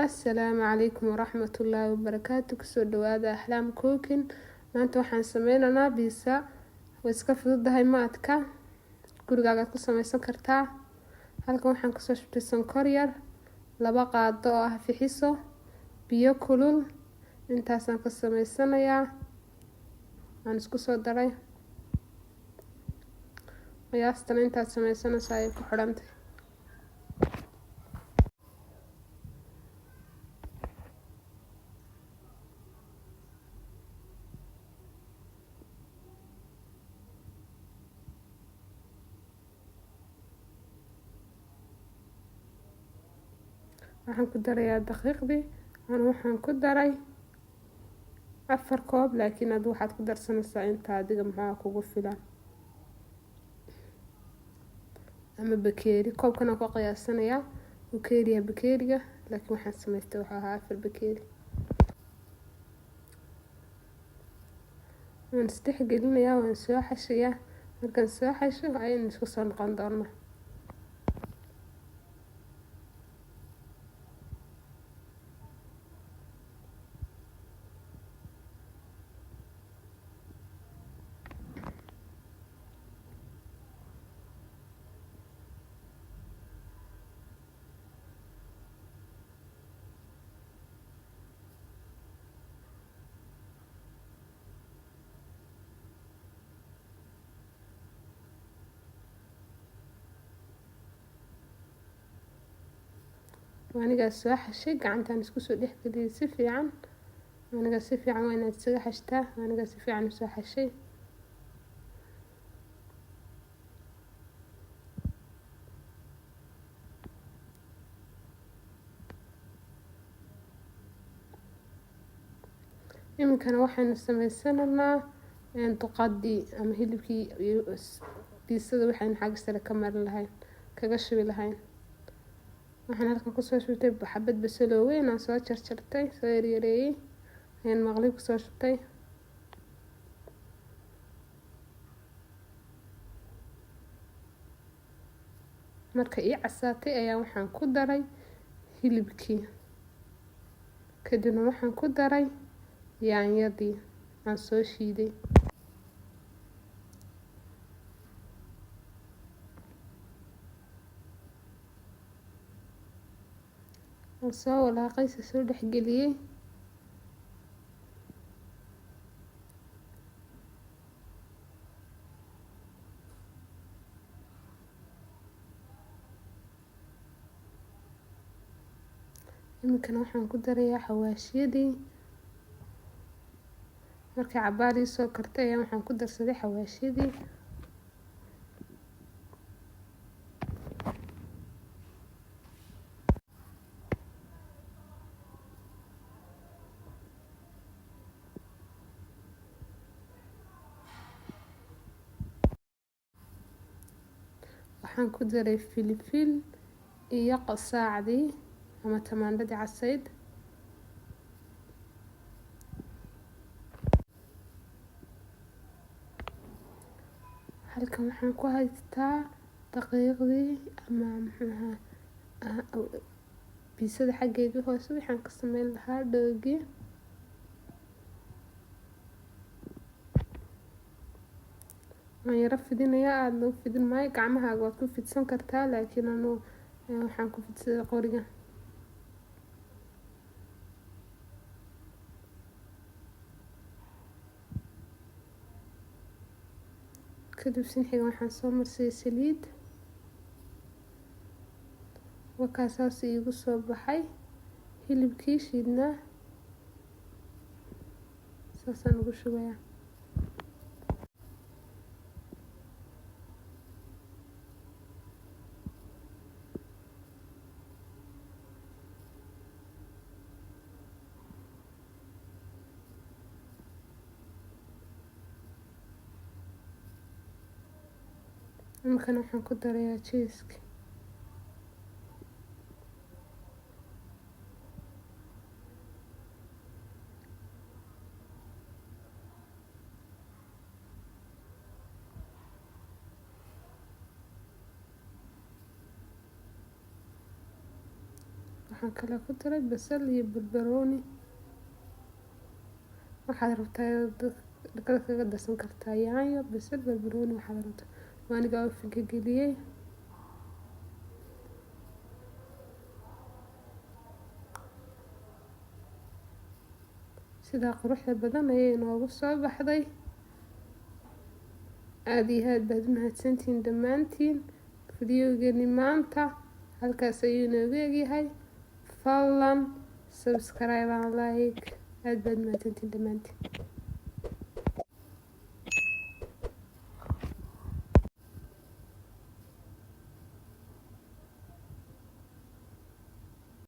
Asalaamu calaykum waraxmatullaahi wabarakaatu. Kusoo dhawaada Axlaam Cooking. Maanta waxaan sameynaynaa pizza. Way iska fududahay ma adka. Gurigaaga ku sameysan kartaa. Halkan waxaan kusoo shubtay sonkor yar, 2 qaado oo ah fixiso, biyo kulul. Intaasaan ka sameysanayaa. Waan isku soo daray. Qiyaastan intaad sameysanaysaa ay ku xidhantay. waxaan ku darayaa daqiiqdii waxaan ku daray 4 koob, laakiin aad waxaad ku darsanaysaa inta adiga maxaa kugu filan ama bakeeri. koobkana ku qiyaasanayaa bakeeriga, laakiin waxaan sameystay waxa ahaa 4 bakeeri. waan isdhexgelinayaa, waan soo xashayaa. markaan soo xasho ayaan isku soo noqon doonaa. waaniga soo xashay, gacantaan isku soo dhexgeliyay si fiican. waaniga si fiican waa inaad isaga xashtaa. waaniga si fiican u soo xashay. iminkana waxaanu sameysanaynaa duqaddii ama hilibkii iyo pizzada waxaan xagga sare ka marin lahayn, kaga shubi lahayn. waxaan halkan kusoo shubtay xabad basal oo weyn aan soo jarjartay, soo yareeyay. ayaan maqlib kusoo shubtay. marka ii casaatay ayaa waxaan ku daray hilibkii. kadibna waxaan ku daray yaanyadii aan soo shiiday. aan soo walaaqay, soo dhexgeliyay. iminkana waxaan ku darayaa xawaashiyadii. markay cabaar soo kartay ayaa waxaan ku darsaday xawaashiyadii. waxaan ku daray filfil iyo qasaacdii ama tamaandhadii casayd. halkan waxaan ku haystaa daqiiqdii ama pizzada xaggeedii hoose waxaan ka sameyn lahaa dhoogii. waan yara fidinayaa, aada loo fidin maayo. gacmahaaga waad ku fidsan kartaa, laakiin anu waxaan ku fidsaday qoriga. kadib sinxiga waxaan soo marsiyay saliid. wakaasaas iigu soo baxay hilibkii shiidnaa. saasaan ugu shubayaa. iminkana waxaan ku darayaa cheeska. waxaan kale ku daray basal iyo barbarooni. waxaad rabtaa dhaqada kaga darsan kartaa yaanyo, basal, barbarooni waxaad rabtaa. Waaniga ovenka geliyay. sidaa quruxda badan ayay noogu soo baxday. aad iyo aad baad u mahadsantihiin dhammaantiin. fideogeeni maanta halkaas ayuu inoogu egyahay. fadlan subscribe and like. aad baad mahadsantihiin dhammaantiin.